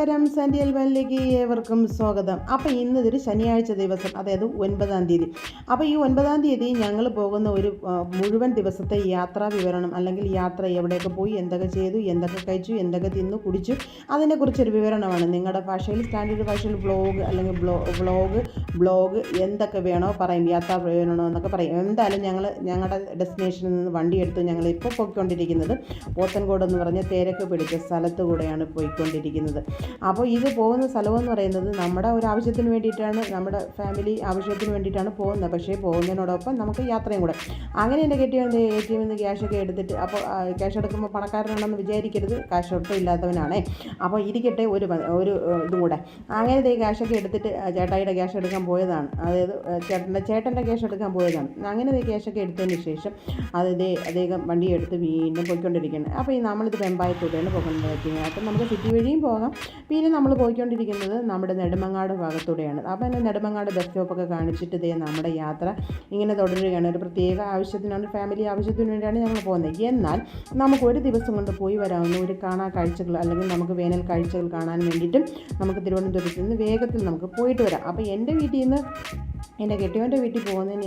നമസ്കാരം, സാൻഡിയൽ വാനിലേക്ക് ഏവർക്കും സ്വാഗതം. അപ്പോൾ ഇന്നതൊരു ശനിയാഴ്ച ദിവസം, അതായത് 9-ാം തീയതി. അപ്പോൾ ഈ 9-ാം തീയതി ഞങ്ങൾ പോകുന്ന ഒരു മുഴുവൻ ദിവസത്തെ യാത്രാ വിവരണം, അല്ലെങ്കിൽ യാത്ര എവിടെയൊക്കെ പോയി, എന്തൊക്കെ ചെയ്തു, എന്തൊക്കെ കഴിച്ചു, എന്തൊക്കെ തിന്നു കുടിച്ചു, അതിനെക്കുറിച്ചൊരു വിവരണമാണ്. നിങ്ങളുടെ ഭാഷയിൽ, സ്റ്റാൻഡേർഡ് ഭാഷയിൽ വ്ളോഗ് അല്ലെങ്കിൽ ബ്ലോഗ് എന്തൊക്കെ വേണോ പറയും, യാത്രാ വിവരണോ എന്നൊക്കെ പറയും. എന്തായാലും ഞങ്ങളുടെ ഡെസ്റ്റിനേഷനിൽ നിന്ന് വണ്ടിയെടുത്ത് ഞങ്ങൾ ഇപ്പോൾ പോയിക്കൊണ്ടിരിക്കുന്നത് പോത്തൻകോട് എന്ന് പറഞ്ഞ തിരക്ക് പിടിച്ച സ്ഥലത്ത് കൂടെയാണ് പോയിക്കൊണ്ടിരിക്കുന്നത്. അപ്പോൾ ഇത് പോകുന്ന സ്ഥലമെന്ന് പറയുന്നത് നമ്മുടെ ഒരു ആവശ്യത്തിന് വേണ്ടിയിട്ടാണ്, നമ്മുടെ ഫാമിലി ആവശ്യത്തിന് വേണ്ടിയിട്ടാണ് പോകുന്നത്. പക്ഷേ പോകുന്നതിനോടൊപ്പം നമുക്ക് യാത്രയും കൂടെ. അങ്ങനെ എൻ്റെ കെട്ടിയ ATM നിന്ന് ക്യാഷൊക്കെ എടുത്തിട്ട്, അപ്പോൾ ക്യാഷ് എടുക്കുമ്പോൾ പണക്കാരനാണെന്ന് വിചാരിക്കരുത്, കാശ് ഒട്ടും ഇല്ലാത്തവനാണേ. അപ്പോൾ ഇരിക്കട്ടെ ഒരു ഇതും കൂടെ. അങ്ങനെ ക്യാഷൊക്കെ എടുത്തിട്ട് ചേട്ടായിയുടെ ക്യാഷ് എടുക്കാൻ പോയതാണ്, അതായത് ചേട്ടൻ്റെ ക്യാഷ് എടുക്കാൻ പോയതാണ്. അങ്ങനെ ക്യാഷൊക്കെ എടുത്തതിന് ശേഷം അദ്ദേഹം വണ്ടി എടുത്ത് വീണ്ടും പോയിക്കൊണ്ടിരിക്കുകയാണ്. അപ്പോൾ നമ്മളിത് വെമ്പായത്തൂടെയാണ് പോയിക്കൊണ്ടിരിക്കുന്നത്. അപ്പം നമുക്ക് സിറ്റി വഴിയും പോകാം. പിന്നെ നമ്മൾ പോയിക്കൊണ്ടിരിക്കുന്നത് നമ്മുടെ നെടുമങ്ങാട് ഭാഗത്തൂടെയാണ്. അപ്പോൾ നെടുമങ്ങാട് ബസ് സ്റ്റോപ്പൊക്കെ കാണിച്ചിട്ട് നമ്മുടെ യാത്ര ഇങ്ങനെ തുടരുകയാണ്. ഒരു പ്രത്യേക ആവശ്യത്തിനാണ്, ഫാമിലി ആവശ്യത്തിന് വേണ്ടിയാണ് ഞങ്ങൾ പോകുന്നത്. എന്നാൽ നമുക്ക് ഒരു ദിവസം കൊണ്ട് പോയി വരാവുന്ന ഒരു കാണാ കാഴ്ചകൾ, അല്ലെങ്കിൽ നമുക്ക് വേനൽ കാഴ്ചകൾ കാണാൻ വേണ്ടിയിട്ടും നമുക്ക് തിരുവനന്തപുരത്ത് നിന്ന് വേഗത്തിൽ നമുക്ക് പോയിട്ട് വരാം. അപ്പോൾ എൻ്റെ വീട്ടിൽ നിന്ന് എൻ്റെ കെട്ടിയവൻ്റെ വീട്ടിൽ പോകുന്നതിന്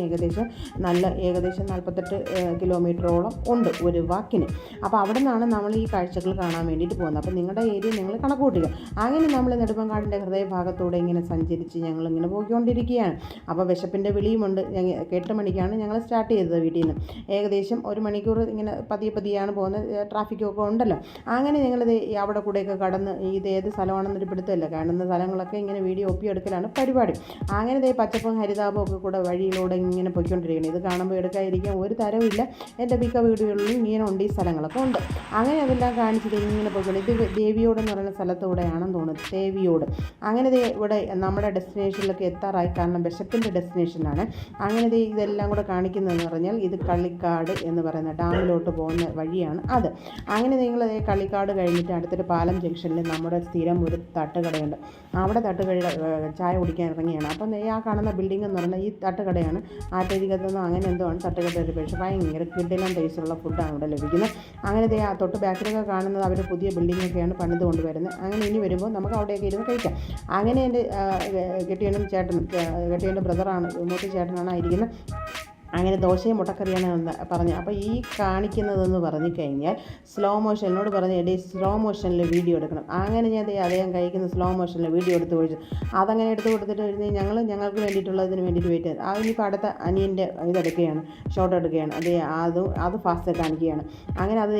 ഏകദേശം 48 കിലോമീറ്ററോളം ഉണ്ട് ഒരു വാക്കിന്. അപ്പോൾ അവിടെ നിന്നാണ് നമ്മൾ ഈ കാഴ്ചകൾ കാണാൻ വേണ്ടിയിട്ട് പോകുന്നത്. അപ്പോൾ നിങ്ങളുടെ ഏരിയ നിങ്ങൾ കണക്ക് കൂട്ടുക. അങ്ങനെ നമ്മൾ നെടുമങ്ങാടിൻ്റെ ഹൃദയഭാഗത്തൂടെ ഇങ്ങനെ സഞ്ചരിച്ച് ഞങ്ങളിങ്ങനെ പോയിക്കൊണ്ടിരിക്കുകയാണ്. അപ്പോൾ വിശപ്പിൻ്റെ വിളിയുമുണ്ട്. 8 മണിക്കാണ് ഞങ്ങൾ സ്റ്റാർട്ട് ചെയ്തത് വീട്ടിൽ നിന്ന്. ഏകദേശം 1 മണിക്കൂർ ഇങ്ങനെ പതിയെയാണ് പോകുന്നത്, ട്രാഫിക്കൊക്കെ ഉണ്ടല്ലോ. അങ്ങനെ ഞങ്ങളിത് അവിടെ കൂടെയൊക്കെ കടന്ന്, ഇത് ഏത് സ്ഥലമാണെന്നൊരു പിടുത്തമില്ല, കാണുന്ന സ്ഥലങ്ങളൊക്കെ ഇങ്ങനെ വീഡിയോ ഒപ്പിയെടുക്കലാണ് പരിപാടി. അങ്ങനെ പച്ചപ്പും ഹരിതാപമൊക്കെ കൂടെ വഴിയിലൂടെ ഇങ്ങനെ പോയിക്കൊണ്ടിരിക്കണം. ഇത് കാണുമ്പോൾ എടുക്കാതിരിക്കാൻ ഒരു തരവുമില്ല. എൻ്റെ മിക്ക വീടുകളിലും ഇങ്ങനെ ഉണ്ട്, ഈ സ്ഥലങ്ങളൊക്കെ ഉണ്ട്. അങ്ങനെ അതെല്ലാം കാണിച്ചിട്ട് ഇങ്ങനെ പോയിക്കൊണ്ട്, ഇത് ദേവിയോട് എന്ന് പറയുന്ന സ്ഥലത്തൂടെയാണെന്ന് തോന്നുന്നത്, ദേവിയോട്. അങ്ങനെ ഇവിടെ നമ്മുടെ ഡെസ്റ്റിനേഷനിലൊക്കെ എത്താറായി, കാരണം വിശപ്പിൻ്റെ ഡെസ്റ്റിനേഷനാണ്. അങ്ങനെ ഇതെല്ലാം കൂടെ കാണിക്കുന്നതെന്ന് പറഞ്ഞാൽ ഇത് കള്ളിക്കാട് എന്ന് പറയുന്ന ഡാമിലോട്ട് പോകുന്ന വഴിയാണ് അത്. അങ്ങനെ നിങ്ങൾ കള്ളിക്കാട് കഴിഞ്ഞിട്ട് അടുത്തൊരു പാലം ജംഗ്ഷനിൽ നമ്മുടെ സ്ഥിരം ഒരു തട്ടുകടയുണ്ട്. അവിടെ ചായ കുടിക്കാൻ ഇറങ്ങിയാണ്. അപ്പം ആ കാണുന്ന ബിൽഡിംഗ് എന്ന് പറഞ്ഞാൽ ഈ തട്ടുകടയാണ്. ആട്ടരികത്തൊന്നും അങ്ങനെ എന്തോ ആണ് തട്ടുകടയുടെ പേര്. ഭയങ്കര കിടിലൻ ടേസ്റ്റുള്ള ഫുഡാണ് ഇവിടെ ലഭിക്കുന്നത്. അങ്ങനെ ആ തൊട്ട് ബാക്കിലൊക്കെ കാണുന്നത് അവർ പുതിയ ബിൽഡിങ്ങൊക്കെയാണ് പണിത് കൊണ്ടുവരുന്നത്. അങ്ങനെ ഇനി വരുമ്പോൾ നമുക്ക് അവിടെയൊക്കെ ഇരുന്ന് കഴിക്കാം. അങ്ങനെ എൻ്റെ കെട്ടിയവൻ്റെ ബ്രദറാണ്, മൂത്ത ചേട്ടനാണ് ഇരിക്കുന്നത്. അങ്ങനെ ദോശയും മുട്ടക്കറിയാണ് പറഞ്ഞത്. അപ്പോൾ ഈ കാണിക്കുന്നതെന്ന് പറഞ്ഞു കഴിഞ്ഞാൽ സ്ലോ മോഷൻ, എന്നോട് പറഞ്ഞു സ്ലോ മോഷനിൽ വീഡിയോ എടുക്കണം. അങ്ങനെ ഞാൻ അദ്ദേഹം കഴിക്കുന്ന സ്ലോ മോഷനിൽ വീഡിയോ എടുത്ത് ഒഴിച്ചു. അതങ്ങനെ എടുത്ത് കൊടുത്തിട്ട് ഞങ്ങൾക്ക് വേണ്ടിയിട്ടുള്ളതിന് വേണ്ടിയിട്ട് വെയിറ്റ് ചെയ്ത് അതിനിപ്പോൾ അടുത്ത അനിയൻ്റെ ഇതെടുക്കുകയാണ്, ഷോട്ട് എടുക്കുകയാണ്. അത് ഫാസ്റ്റ് കാണിക്കുകയാണ്. അങ്ങനെ അത്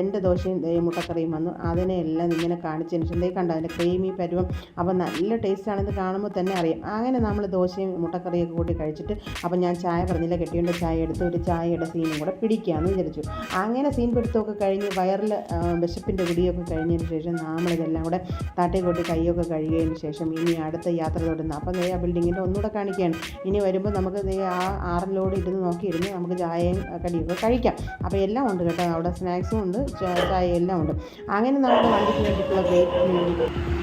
എൻ്റെ ദോശയും മുട്ടക്കറിയും വന്നു. അതിനെല്ലാം ഇങ്ങനെ കാണിച്ചതിന് ശേഷം കണ്ട അതിൻ്റെ ക്രീമി പരുവം. അപ്പോൾ നല്ല ടേസ്റ്റാണിത് കാണുമ്പോൾ തന്നെ അറിയാം. അങ്ങനെ നമ്മൾ ദോശയും മുട്ടക്കറിയൊക്കെ കൂട്ടി കഴിച്ചിട്ട്, അപ്പം ഞാൻ ചായ പറഞ്ഞില്ല, കെട്ടിയുടെ ചായ എടുത്ത് ഒരു ചായയുടെ സീനും കൂടെ പിടിക്കാമെന്ന് വിചാരിച്ചു. അങ്ങനെ സീൻ പിടുത്തമൊക്കെ കഴിഞ്ഞ് വയറിൽ വിശപ്പിൻ്റെ പിടിയൊക്കെ കഴിഞ്ഞതിന് ശേഷം നമ്മളിതെല്ലാം കൂടെ തട്ടിക്കൊട്ടി കൈയൊക്കെ കഴുകിയതിന് ശേഷം ഇനി അടുത്ത യാത്ര തുടരുന്നു. അപ്പം ആ ബിൽഡിങ്ങിൻ്റെ ഒന്നുകൂടെ കാണിക്കുകയാണ്. ഇനി വരുമ്പോൾ നമുക്ക് ആ ആറിലോട് ഇരുന്ന് നോക്കിയിരുന്ന് നമുക്ക് ചായയും കടിയൊക്കെ കഴിക്കാം. അപ്പോൾ എല്ലാം ഉണ്ട് കേട്ടോ, അവിടെ സ്നാക്സും ഉണ്ട്, ചായ എല്ലാം ഉണ്ട്. അങ്ങനെ നമ്മുടെ വണ്ടിക്ക് വേണ്ടിയിട്ടുള്ള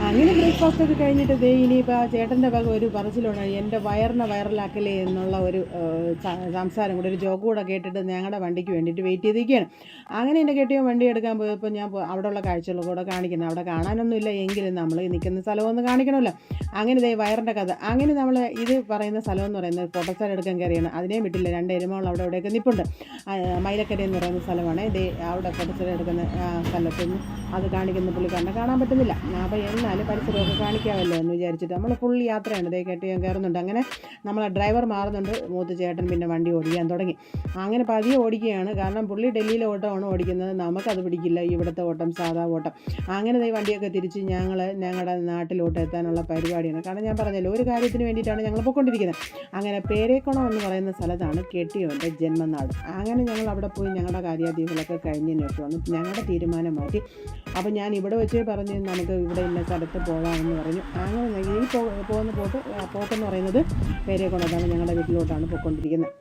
അങ്ങനെ ബ്രേക്ക്ഫാസ്റ്റ് ഒക്കെ കഴിഞ്ഞിട്ട് ഇനിയിപ്പോൾ ചേട്ടൻ്റെ ഭാഗം ഒരു പറച്ചിലാണ്, എൻ്റെ വൈറലാക്കലേ എന്നുള്ള ഒരു സംസാരം കൂടെ, ഒരു ജോക്ക് കൂടെ കേട്ടിട്ട് ഞങ്ങളുടെ വണ്ടിക്ക് വേണ്ടിയിട്ട് വെയിറ്റ് ചെയ്തിരിക്കുകയാണ്. അങ്ങനെ എൻ്റെ കെട്ടിയോ വണ്ടി എടുക്കാൻ പോയപ്പോൾ ഞാൻ അവിടെയുള്ള കാഴ്ചകൾ കൂടെ കാണിക്കുന്നത്. അവിടെ കാണാനൊന്നുമില്ല, എങ്കിലും നമ്മൾ നിൽക്കുന്ന സ്ഥലമൊന്നും കാണിക്കണമല്ലോ. അങ്ങനെ വയറിൻ്റെ കഥ. അങ്ങനെ നമ്മൾ ഇത് പറയുന്ന സ്ഥലം എന്ന് പറയുന്നത് ഫോട്ടോസ്റ്റാർ എടുക്കാൻ കയറിയാണ്. അതിനെ വിട്ടില്ല, 2 എരുമകൾ അവിടെയൊക്കെ നിൽപ്പുണ്ട്. മൈലക്കര എന്ന് പറയുന്ന സ്ഥലമാണ്. അവിടെ ഫോട്ടോസ്റ്റാർ എടുക്കുന്ന സ്ഥലത്തൊന്നും അത് കാണിക്കുന്ന പുള്ളിക്കാരനെ കാണാൻ പറ്റുന്നില്ല. അപ്പോൾ എന്നാലും പരിസരമൊക്കെ കാണിക്കാമല്ലോ എന്ന് വിചാരിച്ചിട്ട് നമ്മൾ ഫുൾ യാത്രയാണ്. കെട്ടിയോ കയറുന്നുണ്ട്. അങ്ങനെ നമ്മളെ ഡ്രൈവർ മാറുന്നുണ്ട്, മൂത്ത ചേട്ടൻ പിന്നെ വണ്ടി ഓടിക്കാൻ തുടങ്ങി. അങ്ങനെ പതിയെ ഓടിക്കുകയാണ്, കാരണം പുള്ളി ഡൽഹിയിലെ ഓട്ടമാണ് ഓടിക്കുന്നത്, നമുക്കത് പിടിക്കില്ല, ഇവിടുത്തെ ഓട്ടം സാധാ ഓട്ടം. അങ്ങനെ വണ്ടിയൊക്കെ തിരിച്ച് ഞങ്ങളുടെ നാട്ടിലോട്ട് എത്താനുള്ള പരിപാടിയാണ്. കാരണം ഞാൻ പറഞ്ഞല്ലോ, ഒരു കാര്യത്തിന് വേണ്ടിയിട്ടാണ് ഞങ്ങൾ പോയിക്കൊണ്ടിരിക്കുന്നത്. അങ്ങനെ പേരേക്കുളം എന്ന് പറയുന്ന സ്ഥലത്താണ് കെട്ടിയോൻ്റെ ജന്മനാട്. അങ്ങനെ ഞങ്ങൾ അവിടെ പോയി ഞങ്ങളുടെ കാര്യാദികളൊക്കെ കഴിഞ്ഞതിന് ശേഷം വന്ന് ഞങ്ങളുടെ തീരുമാനം മാറ്റി. അപ്പോൾ ഞാൻ ഇവിടെ വെച്ച് പറഞ്ഞ് നമുക്ക് ഇവിടെ ഇന്ന സ്ഥലത്ത് പോകാമെന്ന് പറഞ്ഞു. അങ്ങനെ ഈ പോകുന്ന പോക്കെന്ന് പറയുന്നത് പേരേക്കുളത്താണ്, ഞങ്ങളുടെ വീട്ടിലോട്ടാണ് പോയിക്കൊണ്ടിരിക്കുന്നത്.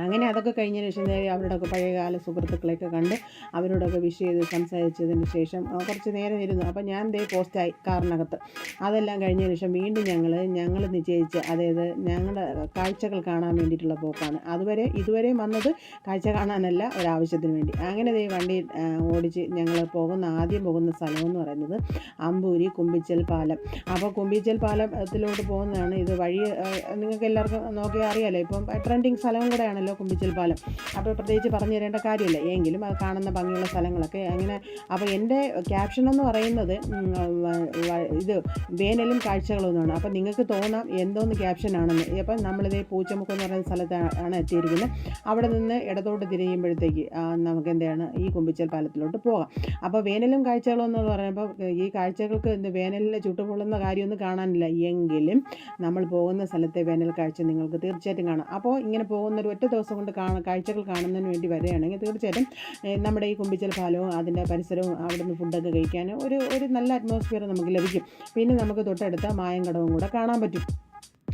അങ്ങനെ അതൊക്കെ കഴിഞ്ഞതിന് ശേഷം അവരോടൊക്കെ പഴയകാല സുഹൃത്തുക്കളെയൊക്കെ കണ്ട് അവരോടൊക്കെ വിഷ് ചെയ്ത് സംസാരിച്ചതിന് ശേഷം കുറച്ച് നേരം ഇരുന്നു. അപ്പോൾ ഞാൻ പോസ്റ്റായി കാറിനകത്ത്. അതെല്ലാം കഴിഞ്ഞതിന് ശേഷം വീണ്ടും ഞങ്ങൾ നിശ്ചയിച്ച്, അതായത് ഞങ്ങളുടെ കാഴ്ചകൾ കാണാൻ വേണ്ടിയിട്ടുള്ള പോക്കാണ്. ഇതുവരെയും വന്നത് കാഴ്ച കാണാനല്ല, ഒരാവശ്യത്തിന് വേണ്ടി. അങ്ങനെ വണ്ടി ഓടിച്ച് ഞങ്ങൾ ആദ്യം പോകുന്ന സ്ഥലമെന്ന് പറയുന്നത് അമ്പൂരി കുമ്പിച്ചൽ പാലം. അപ്പോൾ കുമ്പിച്ചൽ പാലത്തിലോട്ട് പോകുന്നതാണ്. ഇത് വഴി നിങ്ങൾക്ക് എല്ലാവർക്കും നോക്കിയാൽ അറിയാമല്ലോ, ഇപ്പം ട്രെൻഡിങ് സ്ഥലവും കൂടെയാണ് കുമ്പിച്ചൽ പാലം. അപ്പോൾ പ്രത്യേകിച്ച് പറഞ്ഞു തരേണ്ട കാര്യമില്ല, എങ്കിലും അത് കാണുന്ന ഭംഗിയുള്ള സ്ഥലങ്ങളൊക്കെ അങ്ങനെ. അപ്പോൾ എൻ്റെ ക്യാപ്ഷൻ എന്ന് പറയുന്നത് ഇത് വേനലും കാഴ്ചകളൊന്നുമാണ്. അപ്പോൾ നിങ്ങൾക്ക് തോന്നാം എന്തോന്ന് ക്യാപ്ഷനാണെന്ന്. അപ്പം നമ്മളിതേ പൂച്ചമുക്ക് എന്ന് പറയുന്ന സ്ഥലത്താണ് എത്തിയിരിക്കുന്നത്. അവിടെ നിന്ന് ഇടത്തോട്ട് തിരിയുമ്പോഴത്തേക്ക് നമുക്ക് ഈ കുമ്പിച്ചൽ പാലത്തിലോട്ട് പോകാം. അപ്പോൾ വേനലും കാഴ്ചകളും എന്ന് പറയുമ്പോൾ ഈ കാഴ്ചകൾക്ക് വേനലിൽ ചുട്ടുപൊള്ളുന്ന കാര്യമൊന്നും കാണാനില്ല, എങ്കിലും നമ്മൾ പോകുന്ന സ്ഥലത്തെ വേനൽ കാഴ്ച നിങ്ങൾക്ക് തീർച്ചയായിട്ടും കാണാം. അപ്പോൾ ഇങ്ങനെ പോകുന്നൊരു ഒറ്റ ദിവസം കൊണ്ട് കാഴ്ചകൾ കാണുന്നതിന് വേണ്ടി വരികയാണെങ്കിൽ തീർച്ചയായിട്ടും നമ്മുടെ ഈ കുമ്പിച്ചൽ പാലവും അതിൻ്റെ പരിസരവും അവിടുന്ന് ഫുഡൊക്കെ കഴിക്കാൻ ഒരു നല്ല അറ്റ്മോസ്ഫിയർ നമുക്ക് ലഭിക്കും. പിന്നെ നമുക്ക് തൊട്ടടുത്ത മായങ്കടവും കൂടെ കാണാൻ പറ്റും.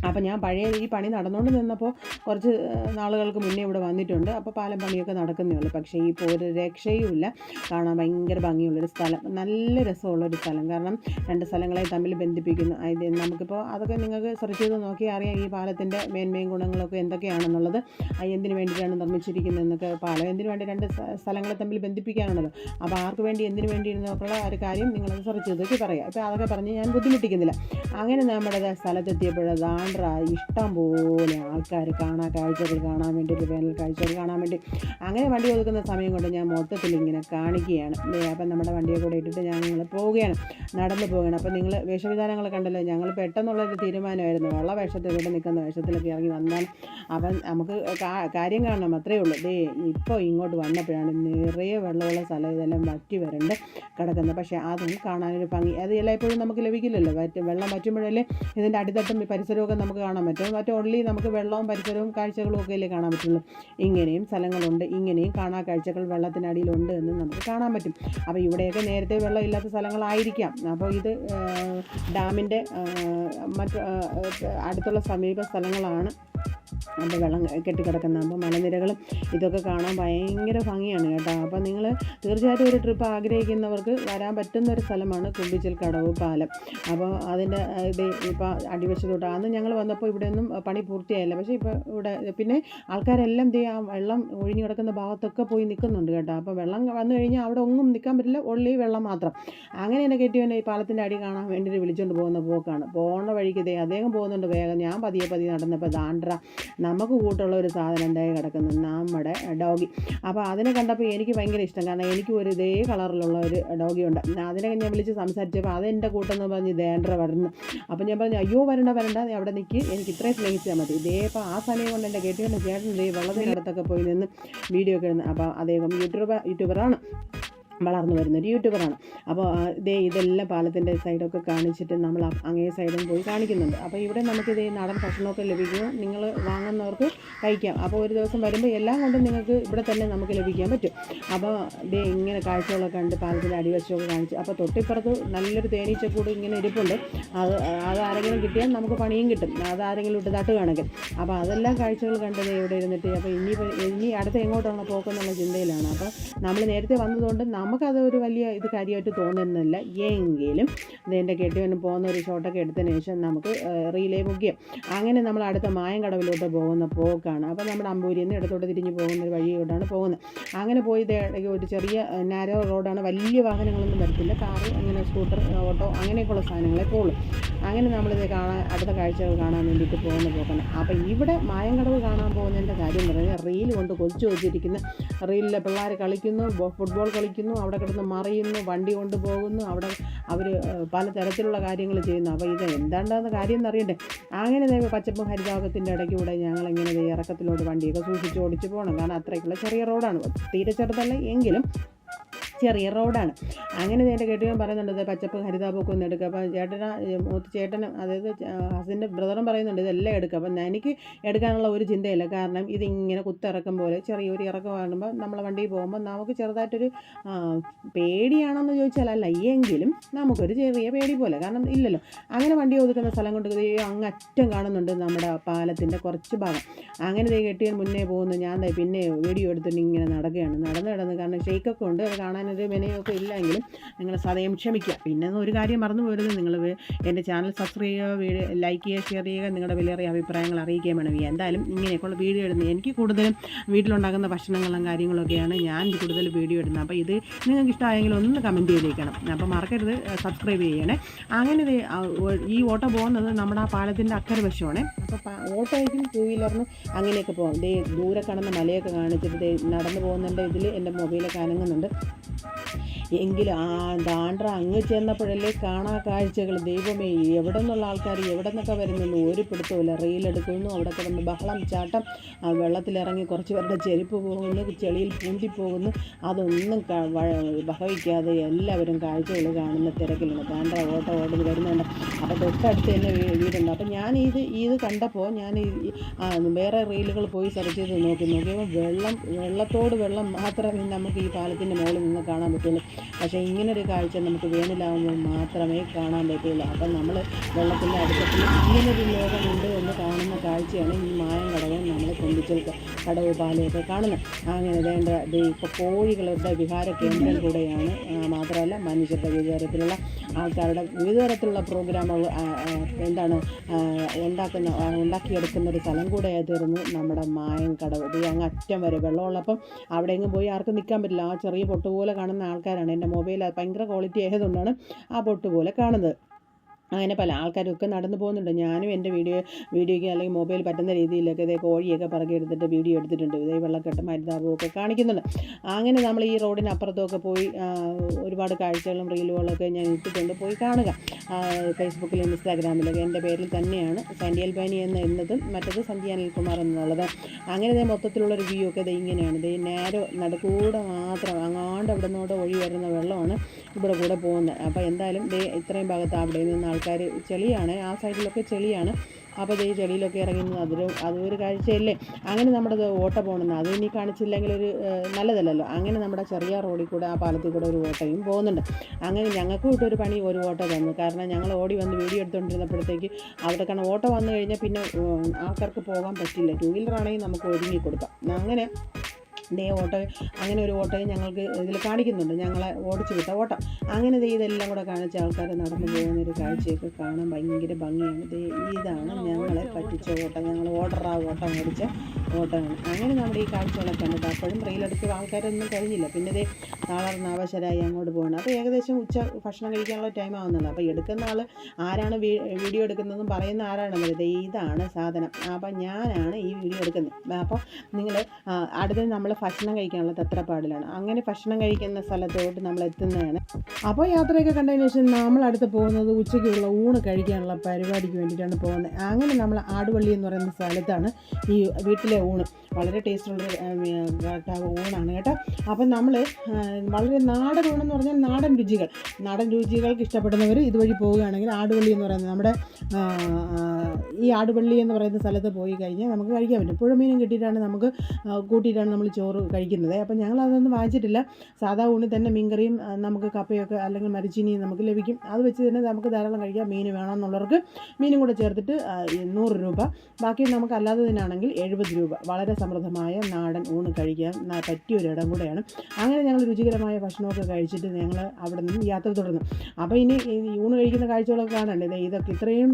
അപ്പോൾ ഞാൻ ഈ പണി നടന്നുകൊണ്ട് നിന്നപ്പോൾ കുറച്ച് നാളുകൾക്ക് മുന്നേ ഇവിടെ വന്നിട്ടുണ്ട്. അപ്പോൾ പാലം പണിയൊക്കെ നടക്കുന്നേ ഉള്ളൂ. പക്ഷേ ഇപ്പോൾ ഒരു രക്ഷയുമില്ല, കാണാൻ ഭയങ്കര ഭംഗിയുള്ളൊരു സ്ഥലം, നല്ല രസമുള്ളൊരു സ്ഥലം. കാരണം രണ്ട് സ്ഥലങ്ങളെ തമ്മിൽ ബന്ധിപ്പിക്കുന്നു. നമുക്കിപ്പോൾ അതൊക്കെ നിങ്ങൾക്ക് സെർച്ച് ചെയ്ത് നോക്കിയാൽ അറിയാം ഈ പാലത്തിൻ്റെ മേന്മയും ഗുണങ്ങളൊക്കെ എന്തൊക്കെയാണെന്നുള്ളത്, എന്തിനു വേണ്ടിയിട്ടാണ് നിർമ്മിച്ചിരിക്കുന്നതെന്നൊക്കെ. പാലം എന്തിനു വേണ്ടി രണ്ട് സ്ഥലങ്ങളെ തമ്മിൽ ബന്ധിപ്പിക്കാനാണല്ലോ. അപ്പോൾ ആർക്ക് വേണ്ടി എന്തിനു വേണ്ടി എന്നൊക്കെയുള്ള ഒരു കാര്യം നിങ്ങളത് സെർച്ച് ചെയ്തൊക്കെ പറയാം. ഇപ്പോൾ അതൊക്കെ പറഞ്ഞ് ഞാൻ ബുദ്ധിമുട്ടിക്കുന്നില്ല. അങ്ങനെ നമ്മുടെ സ്ഥലത്തെത്തിയപ്പോഴതാണ് ഇഷ്ടം പോലെ ആൾക്കാർ കാഴ്ചകൾ കാണാൻ വേണ്ടി, വേനൽ കാഴ്ചകൾ കാണാൻ വേണ്ടി. അങ്ങനെ വണ്ടി ഒതുക്കുന്ന സമയം കൊണ്ട് ഞാൻ മൊത്തത്തിൽ ഇങ്ങനെ കാണിക്കുകയാണ്. അപ്പം നമ്മുടെ വണ്ടിയെ കൂടെ ഇട്ടിട്ട് ഞങ്ങൾ പോവുകയാണ്, നടന്നു പോവുകയാണ്. അപ്പം നിങ്ങൾ വേഷവിധാനങ്ങൾ കണ്ടല്ലോ, ഞങ്ങൾ പെട്ടെന്നുള്ളൊരു തീരുമാനമായിരുന്നു. വെള്ള വേഷത്തിൽ ഇവിടെ നിൽക്കുന്ന വേഷത്തിലൊക്കെ ഇറങ്ങി വന്നാൽ അപ്പം നമുക്ക് കാര്യം കാണണം, അത്രയേ ഉള്ളൂ. ഇപ്പോൾ ഇങ്ങോട്ട് വന്നപ്പോഴാണ് നിറയെ വെള്ളമുള്ള സ്ഥലം ഇതെല്ലാം വറ്റി വരണ്ട് കിടക്കുന്നത്. പക്ഷേ അതും കാണാനൊരു ഭംഗി അത് എല്ലായ്പ്പോഴും നമുക്ക് ലഭിക്കില്ലല്ലോ. വെള്ളം വറ്റുമ്പോഴല്ലേ ഇതിൻ്റെ അടിത്തട്ടും പരിസരമൊക്കെ നമുക്ക് കാണാൻ പറ്റും. ഓൺലി നമുക്ക് വെള്ളവും പരിസരവും കാഴ്ചകളും ഒക്കെ അല്ലേ കാണാൻ പറ്റുള്ളൂ. ഇങ്ങനെയും സ്ഥലങ്ങളുണ്ട്, ഇങ്ങനെയും കാഴ്ചകൾ വെള്ളത്തിനടിയിലുണ്ട് എന്ന് നമുക്ക് കാണാൻ പറ്റും. അപ്പോൾ ഇവിടെയൊക്കെ നേരത്തെ വെള്ളം ഇല്ലാത്ത സ്ഥലങ്ങളായിരിക്കാം. അപ്പോൾ ഇത് ഡാമിൻ്റെ അടുത്തുള്ള സമീപ സ്ഥലങ്ങളാണ്. അപ്പോൾ വെള്ളം കെട്ടിക്കിടക്കുന്ന മലനിരകളും ഇതൊക്കെ കാണാൻ ഭയങ്കര ഭംഗിയാണ് കേട്ടോ. അപ്പോൾ നിങ്ങൾ തീർച്ചയായിട്ടും ഒരു ട്രിപ്പ് ആഗ്രഹിക്കുന്നവർക്ക് വരാൻ പറ്റുന്ന ഒരു സ്ഥലമാണ് കുമ്പിച്ചൽ കടവ് പാലം. അപ്പോൾ അതിൻ്റെ ഇപ്പോൾ അടിവശത്തോട്ട് അന്ന് ഞങ്ങൾ വന്നപ്പോൾ ഇവിടെയൊന്നും പണി പൂർത്തിയായില്ല. പക്ഷേ ഇപ്പോൾ ഇവിടെ പിന്നെ ആൾക്കാരെല്ലാം ആ വെള്ളം ഒഴിഞ്ഞു കിടക്കുന്ന ഭാഗത്തൊക്കെ പോയി നിൽക്കുന്നുണ്ട് കേട്ടോ. അപ്പോൾ വെള്ളം വന്നു കഴിഞ്ഞാൽ അവിടെ ഒന്നും നിൽക്കാൻ പറ്റില്ല, ഒള്ളി വെള്ളം മാത്രം. അങ്ങനെ എന്നെ കെട്ടിയവനെ ഈ പാലത്തിൻ്റെ അടി കാണാൻ വേണ്ടിയിട്ട് വിളിച്ചുകൊണ്ട് പോകുന്ന പോക്കാണ്. പോകുന്ന വഴിക്ക് അദ്ദേഹം പോകുന്നുണ്ട് വേഗം. ഞാൻ പതിയെ നടന്നപ്പോൾ ദാണ്ട്ര നമുക്ക് കൂട്ടുള്ള ഒരു സാധനം ഉണ്ടായി കിടക്കുന്നു, നമ്മുടെ ഡോഗി. അപ്പോൾ അതിനെ കണ്ടപ്പോൾ എനിക്ക് ഭയങ്കര ഇഷ്ടം. കാരണം എനിക്ക് ഒരു ഇതേ കളറിലുള്ള ഒരു ഡോഗി ഉണ്ട്. അതിനെ ഞാൻ വിളിച്ച് സംസാരിച്ചപ്പോൾ അതെൻ്റെ കൂട്ടെന്ന് പറഞ്ഞ് ദേണ്ട്ര വരുന്നു. അപ്പോൾ ഞാൻ പറഞ്ഞു അയ്യോ വരണ്ട അവിടെ നിൽക്കി, എനിക്ക് ഇത്രയും സ്നേഹിച്ചാൽ മതി. അപ്പോൾ ആ സമയം കൊണ്ട് എൻ്റെ ചേട്ടൻ വെള്ളത്തിനടുത്തൊക്കെ പോയി നിന്ന് വീഡിയോ ഒക്കെ ഇടുന്നത്. അപ്പോൾ അദ്ദേഹം യൂട്യൂബറാണ്, വളർന്നു വരുന്നൊരു യൂട്യൂബറാണ്. അപ്പോൾ ഇതെല്ലാം പാലത്തിൻ്റെ സൈഡൊക്കെ കാണിച്ചിട്ട് നമ്മൾ അങ്ങേ സൈഡും പോയി കാണിക്കുന്നുണ്ട്. അപ്പോൾ ഇവിടെ നമുക്കിത് നാടൻ ഭക്ഷണമൊക്കെ ലഭിക്കും, നിങ്ങൾ വാങ്ങുന്നവർക്ക് കഴിക്കാം. അപ്പോൾ ഒരു ദിവസം വരുമ്പോൾ എല്ലാം കൊണ്ടും നിങ്ങൾക്ക് ഇവിടെ തന്നെ നമുക്ക് ലഭിക്കാൻ പറ്റും. അപ്പോൾ ഇങ്ങനെ കാഴ്ചകളൊക്കെ കണ്ട് പാലത്തിൻ്റെ അടിവശമൊക്കെ കാണിച്ച്. അപ്പോൾ തൊട്ടിപ്പുറത്ത് നല്ലൊരു തേനീച്ചക്കൂട് ഇങ്ങനെ ഇരിപ്പുണ്ട്. അത് ആരെങ്കിലും കിട്ടിയാൽ നമുക്ക് പണിയും കിട്ടും, അതാരെങ്കിലും ഇട്ട് തട്ടുകയാണെങ്കിൽ. അപ്പോൾ അതെല്ലാം കാഴ്ചകൾ കണ്ടത് ഇവിടെ ഇരുന്നിട്ട്. അപ്പോൾ ഇനി അടുത്ത എങ്ങോട്ടാണോ പോക്കെന്നുള്ള ചിന്തയിലാണ്. അപ്പോൾ നമ്മൾ നേരത്തെ വന്നതുകൊണ്ട് നമുക്കതൊരു വലിയ കാര്യമായിട്ട് തോന്നുന്നില്ല. എങ്കിലും എൻ്റെ കെട്ടിയവന് പോകുന്ന ഒരു ഷോട്ടൊക്കെ എടുത്തതിന് ശേഷം നമുക്ക് റീലേ ബുക്ക് ചെയ്യാം. അങ്ങനെ നമ്മൾ അടുത്ത മായങ്കടവിലോട്ട് പോകുന്ന പോക്കാണ്. അപ്പോൾ നമ്മുടെ അമ്പൂരിയിൽ നിന്ന് ഇടത്തോട്ട് തിരിഞ്ഞ് പോകുന്ന ഒരു വഴിയോട്ടാണ് പോകുന്നത്. അങ്ങനെ പോയി ഒരു ചെറിയ നാരോ റോഡാണ്, വലിയ വാഹനങ്ങളൊന്നും വരത്തില്ല, കാറ് അങ്ങനെ സ്കൂട്ടർ ഓട്ടോ അങ്ങനെയൊക്കെയുള്ള സാധനങ്ങളെ പോകുള്ളൂ. അങ്ങനെ നമ്മളിത് അടുത്ത കാഴ്ചകൾ കാണാൻ വേണ്ടിയിട്ട് പോകുന്ന പോക്കാണ്. അപ്പോൾ ഇവിടെ മായങ്കടവ് കാണാൻ പോകുന്നതിൻ്റെ കാര്യം പറയുന്നത് റീൽ കൊണ്ട് കൊച്ചു വെച്ചിരിക്കുന്ന റീലിലെ പിള്ളേർ കളിക്കുന്നു, ഫുട്ബോൾ കളിക്കുന്നു, അവിടെ കിടന്ന് മറിയുന്നു, വണ്ടി കൊണ്ട് പോകുന്നു, അവിടെ അവർ പലതരത്തിലുള്ള കാര്യങ്ങൾ ചെയ്യുന്നു. അപ്പോൾ ഇത് എന്താണ്ടെന്ന് കാര്യം എന്നറിയണ്ടേ. അങ്ങനെ പച്ചപ്പും ഹരിതാപത്തിൻ്റെ ഇടയ്ക്കൂടെ ഞങ്ങളിങ്ങനെ ഇറക്കത്തിലോട്ട് വണ്ടിയൊക്കെ സൂക്ഷിച്ച് ഓടിച്ച് പോകണം. കാരണം അത്രയ്ക്കുള്ള ചെറിയ റോഡാണ്, തീരെ ചെറുതല്ല എങ്കിലും ചെറിയ റോഡാണ്. അങ്ങനെ എൻ്റെ കെട്ടിയവൻ പറയുന്നുണ്ട് പച്ചപ്പ് ഹരിതാപമൊക്കെ ഒന്ന് എടുക്കുക. അപ്പം ചേട്ടനും അതായത് ഹസ്ബൻഡ് ബ്രദറും പറയുന്നുണ്ട് ഇതെല്ലാം എടുക്കുക. അപ്പം എനിക്ക് എടുക്കാനുള്ള ഒരു ചിന്തയില്ല. കാരണം ഇതിങ്ങനെ കുത്തിറക്കം പോലെ ചെറിയൊരു ഇറക്കം കാണുമ്പോൾ നമ്മളെ വണ്ടിയിൽ പോകുമ്പോൾ നമുക്ക് ചെറുതായിട്ടൊരു പേടിയാണെന്ന് ചോദിച്ചാൽ അല്ല, എങ്കിലും നമുക്കൊരു ചെറിയ പേടി പോലെ, കാരണം ഇല്ലല്ലോ. അങ്ങനെ വണ്ടി ഒതുക്കുന്ന സ്ഥലം കൊണ്ട് അങ്ങ് അറ്റം കാണുന്നുണ്ട് നമ്മുടെ പാലത്തിൻ്റെ കുറച്ച് ഭാഗം. അങ്ങനെ കെട്ടിയവൻ മുന്നേ പോകുന്നു, ഞാൻ പിന്നെ വീഡിയോ എടുത്തിട്ട് ഇങ്ങനെ നടക്കുകയാണ്. നടന്ന് കാരണം ഷെയ്ക്കൊക്കെ ഉണ്ട്, അത് കാണാനൊരു മെനയൊക്കെ ഇല്ലെങ്കിലും നിങ്ങൾ സദയം ക്ഷമിക്കുക. പിന്നെ ഒരു കാര്യം മറന്നു പോരുത്, നിങ്ങൾ എൻ്റെ ചാനൽ സബ്സ്ക്രൈബ് ചെയ്യുക, ലൈക്ക് ചെയ്യുക, ഷെയർ ചെയ്യുക, നിങ്ങളുടെ വിലയേറിയ അഭിപ്രായങ്ങൾ അറിയിക്കുകയും വേണം. എന്തായാലും ഇങ്ങനെയൊക്കെയുള്ള വീഡിയോ ഇടുന്നത് എനിക്ക് കൂടുതലും വീട്ടിലുണ്ടാകുന്ന ഭക്ഷണങ്ങളും കാര്യങ്ങളൊക്കെയാണ് ഞാൻ കൂടുതൽ വീഡിയോ ഇടുന്നത്. അപ്പോൾ ഇത് നിങ്ങൾക്ക് ഇഷ്ടമായെങ്കിൽ ഒന്ന് കമൻറ്റ് ചെയ്തേക്കണം. അപ്പോൾ മറക്കരുത് സബ്സ്ക്രൈബ് ചെയ്യണേ. അങ്ങനെ ഈ ഓട്ടോ പോകുന്നത് നമ്മുടെ ആ പാലത്തിൻ്റെ അക്കരെ വശമാണ്. അപ്പോൾ ഓട്ടോയ്ക്കും ടൂ വീലറിനും അങ്ങനെയൊക്കെ പോകും. ദൂരെ കാണുന്ന മലയൊക്കെ കാണിച്ചിട്ട് നടന്നു പോകുന്നുണ്ട്. ഇതിൽ എൻ്റെ മൊബൈലൊക്കെ അനങ്ങുന്നുണ്ട്. എങ്കിലും ദാണ്ട്ര അങ്ങ് ചെന്നപ്പോഴല്ലേ കാണാ കാഴ്ചകൾ. ദൈവമേ, എവിടെ നിന്നുള്ള ആൾക്കാർ എവിടെ നിന്നൊക്കെ വരുന്നു ഒരു പിടുത്തമില്ല. റീലെടുക്കുന്നു, അവിടെ കിടന്ന് ബഹളം ചാട്ടം, വെള്ളത്തിലിറങ്ങി കുറച്ച് പേരുടെ ചെരുപ്പ് പോകുന്നു, ചെളിയിൽ പൂണ്ടിപ്പോകുന്നു. അതൊന്നും വഹവിക്കാതെ എല്ലാവരും കാഴ്ചകൾ കാണുന്ന തിരക്കിലാണ്. ദാണ്ട്ര ഓട്ടോ ഓടി വരുന്നുണ്ട്. അപ്പോൾ തൊട്ടടുത്ത് തന്നെ വീടുണ്ട്. അപ്പോൾ ഞാൻ ഇത് കണ്ടപ്പോൾ ഞാൻ വേറെ റീലുകൾ പോയി സെർച്ച് ചെയ്ത് നോക്കിയപ്പോൾ വെള്ളത്തോട് വെള്ളം മാത്രമേ നമുക്ക് ഈ പാലത്തിൻ്റെ മുകളിൽ നിന്ന് കാണാൻ പറ്റുള്ളൂ. പക്ഷേ ഇങ്ങനൊരു കാഴ്ച നമുക്ക് വേനലാകുമ്പോൾ മാത്രമേ കാണാൻ പറ്റുള്ളൂ. അപ്പം നമ്മൾ വെള്ളത്തിൻ്റെ അടുത്തത്തിൽ ഇങ്ങനൊരു ലോകമുണ്ട് എന്ന് കാണുന്ന കാഴ്ചയാണ് ഈ മായം കടവും നമ്മൾ കൊണ്ടിച്ചൽ കടവ് പാലയൊക്കെ കാണുന്നത്. അങ്ങനെ ഇപ്പോൾ കോഴികളുടെ വിഹാര കേന്ദ്രം കൂടെയാണ്. മാത്രമല്ല മനുഷ്യരുടെ വിചാരത്തിലുള്ള ആൾക്കാരുടെ വിവിധ തരത്തിലുള്ള പ്രോഗ്രാമുകൾ ഉണ്ടാക്കിയെടുക്കുന്ന ഒരു സ്ഥലം കൂടെയായി തീർന്നു നമ്മുടെ മായം കടവ്. ഇത് അങ്ങ് അറ്റം വരെ വെള്ളമുള്ളപ്പം അവിടെ എങ്ങും പോയി ആർക്കും നിൽക്കാൻ പറ്റില്ല. ആ ചെറിയ പൊട്ട് പോലെ കാണുന്ന ആൾക്കാരാണ്. എൻ്റെ മൊബൈൽ ഭയങ്കര ക്വാളിറ്റി ആയതുകൊണ്ടാണ് ആ പൊട്ട് പോലെ കാണുന്നത്. അങ്ങനെ പല ആൾക്കാരൊക്കെ നടന്നു പോകുന്നുണ്ട്. ഞാനും എൻ്റെ വീഡിയോയ്ക്ക് അല്ലെങ്കിൽ മൊബൈൽ പറ്റുന്ന രീതിയിലൊക്കെ കോഴിയൊക്കെ പറക്കി എടുത്തിട്ട് വീഡിയോ എടുത്തിട്ടുണ്ട്. വെള്ളക്കെട്ടും ഹരിതാപവും ഒക്കെ കാണിക്കുന്നുണ്ട്. അങ്ങനെ നമ്മൾ ഈ റോഡിന് അപ്പുറത്തൊക്കെ പോയി ഒരുപാട് കാഴ്ചകളും റീലുകളൊക്കെ ഞാൻ ഇട്ടിട്ടുണ്ട്, പോയി കാണുക. ഫേസ്ബുക്കിലും ഇൻസ്റ്റാഗ്രാമിലൊക്കെ എൻ്റെ പേരിൽ തന്നെയാണ് സന്ധ്യ അൽബാനി എന്നതും മറ്റത് സന്ധ്യ അനിൽകുമാർ എന്നുള്ളത്. അങ്ങനെ മൊത്തത്തിലുള്ളൊരു വ്യൂ ഒക്കെ ഇങ്ങനെയാണ്. നേരെ നടുക്കൂടെ മാത്രം അങ്ങാണ്ട് അവിടെ നിന്നോടെ ഒഴി വരുന്ന വെള്ളമാണ് ഇവിടെ കൂടെ പോകുന്നത്. അപ്പോൾ എന്തായാലും ഇത്രയും ഭാഗത്ത് അവിടെ നിന്ന് ആൾക്കാർ ചെളിയാണ്, ആ സൈഡിലൊക്കെ ചെളിയാണ്. അപ്പോൾ ഈ ചെളിയിലൊക്കെ ഇറങ്ങുന്നത് അതൊരു കാഴ്ചയല്ലേ. അങ്ങനെ നമ്മുടെ ഓട്ടോ പോകുന്നത് അത് ഇനി കാണിച്ചില്ലെങ്കിൽ ഒരു നല്ലതല്ലല്ലോ. അങ്ങനെ നമ്മുടെ ചെറിയ റോഡിൽ കൂടെ ആ പാലത്തിൽ കൂടെ ഒരു ഓട്ടോയും പോകുന്നുണ്ട്. അങ്ങനെ ഞങ്ങൾക്കും ഇട്ടൊരു പണി ഒരു ഓട്ടോ തന്നു. കാരണം ഞങ്ങൾ ഓടി വന്ന് വീഡിയോ എടുത്തുകൊണ്ടിരുന്നപ്പോഴത്തേക്ക് അവിടെ കാരണം ഓട്ടോ വന്നു കഴിഞ്ഞാൽ പിന്നെ ആൾക്കാർക്ക് പോകാൻ പറ്റില്ല. ടൂ വീലറാണെങ്കിൽ നമുക്ക് ഒരുങ്ങി കൊടുക്കാം. അങ്ങനെ ഓട്ടോ അങ്ങനെ ഒരു ഓട്ടോയും ഞങ്ങൾക്ക് ഇതിൽ കാണിക്കുന്നുണ്ട്, ഞങ്ങളെ ഓടിച്ചു വിട്ട ഓട്ടം. അങ്ങനെ ഇതെല്ലാം കൂടെ കാണിച്ച ആൾക്കാർ നടന്നു പോകുന്നൊരു കാഴ്ചയൊക്കെ കാണാൻ ഭയങ്കര ഭംഗിയാണ്. ഇതാണ് ഞങ്ങളെ പറ്റിച്ച ഓട്ടം, ഞങ്ങൾ ഓട്ടം ഓടിച്ച ഓട്ടമാണ്. അങ്ങനെ നമ്മുടെ ഈ കാഴ്ചകളൊക്കെ കണ്ടിട്ട് അപ്പോഴും റീലെടുത്ത് ആൾക്കാരൊന്നും കഴിഞ്ഞില്ല. പിന്നെ തളർന്ന് അവശരായി അങ്ങോട്ട് പോകണം. അപ്പോൾ ഏകദേശം ഉച്ച ഭക്ഷണം കഴിക്കാനുള്ള ടൈം ആവുന്നുണ്ട്. അപ്പോൾ എടുക്കുന്ന ആൾ ആരാണ് വീഡിയോ എടുക്കുന്നതെന്നും പറയുന്ന ആരാണെന്നത് ഇതാണ് സാധനം. അപ്പം ഞാനാണ് ഈ വീഡിയോ എടുക്കുന്നത്. അപ്പോൾ നിങ്ങൾ അടുത്ത് നമ്മൾ ഭക്ഷണം കഴിക്കാനുള്ള തത്രപ്പാടിലാണ്. അങ്ങനെ ഭക്ഷണം കഴിക്കുന്ന സ്ഥലത്തോട്ട് നമ്മൾ എത്തുന്നതാണ്. അപ്പോൾ യാത്രയൊക്കെ കണ്ടതിന് ശേഷം നമ്മൾ അടുത്ത് പോകുന്നത് ഉച്ചയ്ക്കുള്ള ഊണ് കഴിക്കാനുള്ള പരിപാടിക്ക് വേണ്ടിയിട്ടാണ് പോകുന്നത്. അങ്ങനെ നമ്മൾ ആടുവള്ളി എന്ന് പറയുന്ന സ്ഥലത്താണ് ഈ വീട്ടിലെ ഊണ്. വളരെ ടേസ്റ്റുള്ളൊരു ഊണാണ് കേട്ടോ. അപ്പം നമ്മൾ വളരെ നാടൻ ഊണെന്ന് പറഞ്ഞാൽ നാടൻ രുചികൾക്ക് ഇഷ്ടപ്പെടുന്നവർ ഇതുവഴി പോവുകയാണെങ്കിൽ ആടുവള്ളി എന്ന് പറയുന്നത് നമ്മുടെ ഈ ആടുവള്ളി എന്ന് പറയുന്ന സ്ഥലത്ത് പോയി കഴിഞ്ഞാൽ നമുക്ക് കഴിക്കാൻ പറ്റും. പുഴമീനും കിട്ടിയിട്ടാണ് നമുക്ക് കൂട്ടിയിട്ടാണ് നമ്മൾ ചോറ് കഴിക്കുന്നത്. അപ്പം ഞങ്ങൾ അതൊന്നും വാങ്ങിച്ചിട്ടില്ല. സാധാ ഊണിൽ തന്നെ മീൻകറിയും നമുക്ക് കപ്പയൊക്കെ അല്ലെങ്കിൽ മരിച്ചീനിയും നമുക്ക് ലഭിക്കും. അത് വെച്ച് തന്നെ നമുക്ക് ധാരാളം കഴിക്കാം. മീൻ വേണമെന്നുള്ളവർക്ക് മീനും കൂടെ ചേർത്തിട്ട് 100 രൂപ. ബാക്കി നമുക്ക് അല്ലാത്തതിനാണെങ്കിൽ 70 രൂപ. വളരെ സമൃദ്ധമായ നാടൻ ഊണ് കഴിക്കാൻ പറ്റിയൊരിടം കൂടെയാണ്. അങ്ങനെ ഞങ്ങൾ രുചികരമായ ഭക്ഷണമൊക്കെ കഴിച്ചിട്ട് ഞങ്ങൾ അവിടെ നിന്ന് യാത്ര തുടർന്നു. അപ്പോൾ ഇനി ഊണ് കഴിക്കുന്ന കാഴ്ചകളൊക്കെ കാണണ്ടേ. ഇതൊക്കെ ഇത്രയും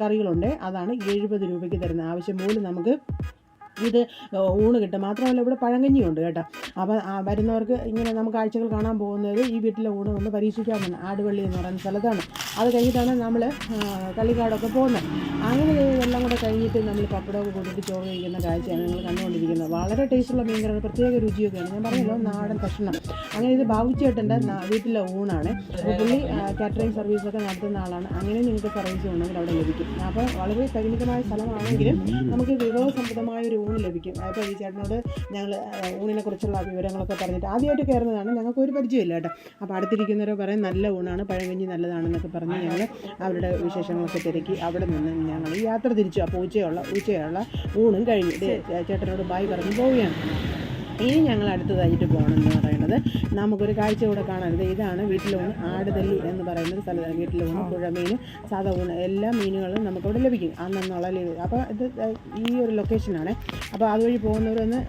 കറികളുണ്ട്. അതാണ് 70 രൂപയ്ക്ക് തരുന്നത്. ആവശ്യം പോലും നമുക്ക് ഇത് ഊണ് കിട്ടും. മാത്രമല്ല ഇവിടെ പഴങ്കഞ്ഞിയുണ്ട് കേട്ടോ. അപ്പോൾ വരുന്നവർക്ക് ഇങ്ങനെ നമുക്ക് കാഴ്ചകൾ കാണാൻ പോകുന്നത് ഈ വീട്ടിലെ ഊണ് ഒന്ന് പരീക്ഷിക്കാമെന്ന്. ആടുവള്ളി എന്ന് പറയുന്ന സ്ഥലത്താണ്. അത് കഴിഞ്ഞിട്ടാണ് നമ്മൾ കള്ളിക്കാടൊക്കെ പോകുന്നത്. അങ്ങനെ ഇതെല്ലാം കൂടെ കഴിഞ്ഞിട്ട് നമ്മൾ പപ്പടമൊക്കെ കൂട്ടിയിട്ട് ചോറ് കഴിക്കുന്ന കാഴ്ചയാണ് നിങ്ങൾ കണ്ടുകൊണ്ടിരിക്കുന്നത്. വളരെ ടേസ്റ്റുള്ള മീൻകറിയാണ്, പ്രത്യേക രുചിയൊക്കെയാണ്. ഞാൻ പറഞ്ഞല്ലോ നാടൻ ഭക്ഷണം. അങ്ങനെ ഇത് ബാബുച്ചേട്ടൻ്റെ വീട്ടിലെ ഊണാണ്. അപ്പോൾ പുള്ളി കാറ്ററിംഗ് സർവീസൊക്കെ നടത്തുന്ന ആളാണ്. അങ്ങനെ നിങ്ങൾക്ക് സർവീസ് ഉണ്ടെങ്കിൽ അവിടെ ലഭിക്കും. അപ്പോൾ വളരെ പരിമിതമായ സ്ഥലമാണെങ്കിലും നമുക്ക് വിഭവസമൃദ്ധമായ ഒരു ഊണ് ലഭിക്കും. അപ്പോൾ ഈ ചേട്ടനോട് ഞങ്ങൾ ഊണിനെ കുറിച്ചുള്ള വിവരങ്ങളൊക്കെ പറഞ്ഞിട്ട് ആദ്യമായിട്ട് കയറുന്നതാണ്, ഞങ്ങൾക്ക് ഒരു പരിചയമില്ല കേട്ടോ. അപ്പോൾ അടുത്തിരിക്കുന്നവരോ പറയും നല്ല ഊണാണ്, പഴങ്കഞ്ഞി നല്ലതാണെന്നൊക്കെ പറഞ്ഞ് ഞങ്ങൾ അവരുടെ വിശേഷങ്ങളൊക്കെ തിരക്കി അവിടെ നിന്ന് ഞങ്ങൾ യാത്ര തിരിച്ചു. അപ്പോൾ ഉച്ചയുള്ള ഊണും കഴിഞ്ഞ് ചേട്ടനോട് ബായ് പറഞ്ഞ് പോവുകയാണ്. ഇനി ഞങ്ങൾ അടുത്തതായിട്ട് പോകണമെന്ന് പറയുന്നത് നമുക്കൊരു കാഴ്ച കൂടെ കാണരുത്. ഇതാണ് വീട്ടിലൂണ് ആടുതല്ലി എന്ന് പറയുന്നൊരു സ്ഥലത്താണ്. വീട്ടിലൂണ്, പുഴമീൻ, സാധാ ഊണ് എല്ലാ മീനുകളും നമുക്കവിടെ ലഭിക്കും അന്നുള്ള ലീവ്. അപ്പോൾ ഇത് ഈ ഒരു ലൊക്കേഷനാണ്. അപ്പോൾ അതുവഴി പോകുന്നവരൊന്ന്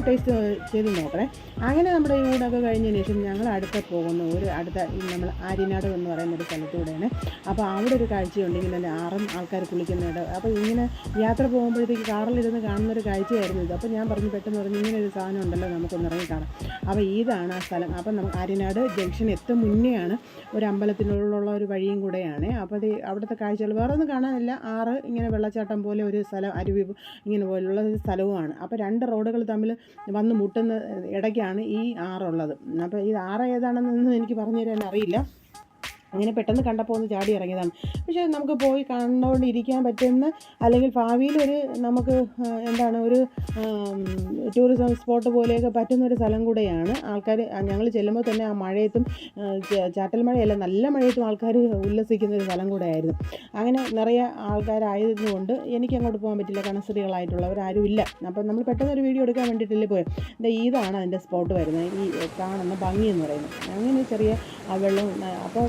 ടേസ്റ്റ് ചെയ്ത് നോക്കണേ. അങ്ങനെ നമ്മുടെ ഈ ഊണൊക്കെ കഴിഞ്ഞതിന് ശേഷം ഞങ്ങൾ പോകുന്ന അടുത്ത നമ്മൾ ആര്യനാട് എന്ന് പറയുന്നൊരു സ്ഥലത്തൂടെയാണ്. അപ്പോൾ അവിടെ ഒരു കാഴ്ചയുണ്ടെങ്കിൽ തന്നെ 6 ആൾക്കാർ കുളിക്കുന്നുണ്ട്. അപ്പോൾ ഇങ്ങനെ യാത്ര പോകുമ്പോഴത്തേക്ക് കാറിലിരുന്ന് കാണുന്നൊരു കാഴ്ചയായിരുന്നു ഇത്. അപ്പോൾ ഞാൻ പെട്ടെന്ന് പറഞ്ഞു ഇങ്ങനെ ഒരു സാധനം ഉണ്ടല്ലോ, നമുക്കൊന്ന് ഇറങ്ങി കാണാം. അപ്പോൾ ഇതാണ് ആ സ്ഥലം. അപ്പം ആര്യനാട് ജംഗ്ഷൻ എത്തും മുന്നെയാണ്, ഒരു അമ്പലത്തിനുള്ള ഒരു വഴിയും കൂടെയാണ്. അപ്പോൾ അത് അവിടുത്തെ കാഴ്ചകൾ വേറെ ഒന്നും കാണാനില്ല. 6 ഇങ്ങനെ വെള്ളച്ചാട്ടം പോലെ ഒരു സ്ഥലം, അരുവി ഇങ്ങനെ പോലുള്ള ഒരു സ്ഥലവുമാണ്. അപ്പോൾ 2 റോഡുകൾ തമ്മിൽ വന്ന് മുട്ടുന്ന ഇടയ്ക്കാണ് ഈ 6 ഉള്ളത്. അപ്പോൾ ഈ 6 ഏതാണെന്നൊന്നും എനിക്ക് പറഞ്ഞു തരാൻ അറിയില്ല. അങ്ങനെ പെട്ടെന്ന് കണ്ടപ്പോൾ ഒന്ന് ചാടി ഇറങ്ങിയതാണ്. പക്ഷേ നമുക്ക് പോയി കണ്ടുകൊണ്ടിരിക്കാൻ പറ്റുന്ന, അല്ലെങ്കിൽ ഭാവിയിലൊരു നമുക്ക് ഒരു ടൂറിസം സ്പോട്ട് പോലെയൊക്കെ പറ്റുന്നൊരു സ്ഥലം കൂടെയാണ്. ആൾക്കാർ ഞങ്ങൾ ചെല്ലുമ്പോൾ തന്നെ ആ മഴയത്തും, ചാറ്റൽ മഴയല്ല നല്ല മഴയത്തും ആൾക്കാർ ഉല്ലസിക്കുന്നൊരു സ്ഥലം കൂടെയായിരുന്നു. അങ്ങനെ നിറയെ ആൾക്കാരായതുകൊണ്ട് എനിക്ക് അങ്ങോട്ട് പോകാൻ പറ്റില്ല, കണസ്ത്രീകളായിട്ടുള്ളവരാരും ഇല്ല. അപ്പം നമ്മൾ പെട്ടെന്ന് ഒരു വീഡിയോ എടുക്കാൻ വേണ്ടിയിട്ടല്ലേ പോയത്. ഇതാണ് അതിൻ്റെ സ്പോട്ട് വരുന്നത്, ഈ കാണുന്ന ഭംഗി എന്ന് പറയുന്നത്. അങ്ങനെ ചെറിയ വെള്ളം, അപ്പോൾ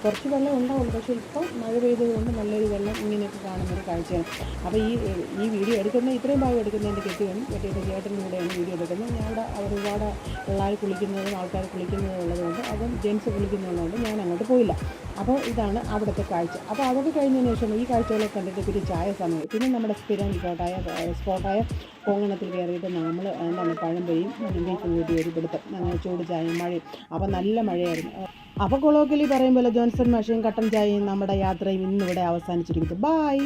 കുറച്ച് വെള്ളം ഉണ്ടാവുള്ളൂ. പക്ഷേ ഇപ്പം മഴ പെയ്തതുകൊണ്ട് നല്ലൊരു വെള്ളം ഇങ്ങനെയൊക്കെ കാണുന്നൊരു കാഴ്ചയാണ്. അപ്പോൾ ഈ വീഡിയോ എടുക്കുന്ന ഇത്രയും ഭാഗം എടുക്കുന്നതിൻ്റെ കെട്ടിയിട്ട് ചേട്ടനും കൂടെയാണ് വീഡിയോ എടുക്കുന്നത്. ഞാൻ അവിടെ ഒരുപാട് പിള്ളേർ കുളിക്കുന്നതും ആൾക്കാർ കുളിക്കുന്നതും ഉള്ളതുകൊണ്ട്, അതും ജെൻസ് കുളിക്കുന്നതുകൊണ്ട് ഞാൻ അങ്ങോട്ട് പോയില്ല. അപ്പോൾ ഇതാണ് അവിടുത്തെ കാഴ്ച. അപ്പോൾ അതൊക്കെ കഴിഞ്ഞതിന് ശേഷം ഈ കാഴ്ചകളൊക്കെ കണ്ടിട്ട് പിന്നെ ചായ സമയം, പിന്നെ നമ്മുടെ സ്ഥിരം സ്പോട്ടായ കോങ്ങണത്തിൽ കയറിയിട്ട് നമ്മൾ പഴംപൊരിയും ബീഫും കൂട്ടി ഒരു പിടുത്തം, ചൂട് ചായയും മഴയും. അപ്പോൾ നല്ല മഴയായിരുന്നു. അപ്പോൾ കൊളോക്കലി പറയും പോലെ ജോൺസൺ മാഷയും കട്ടൻ ചായയും നമ്മുടെ യാത്രയും ഇന്നിവിടെ അവസാനിച്ചിരിക്കുന്നു. ബായ്.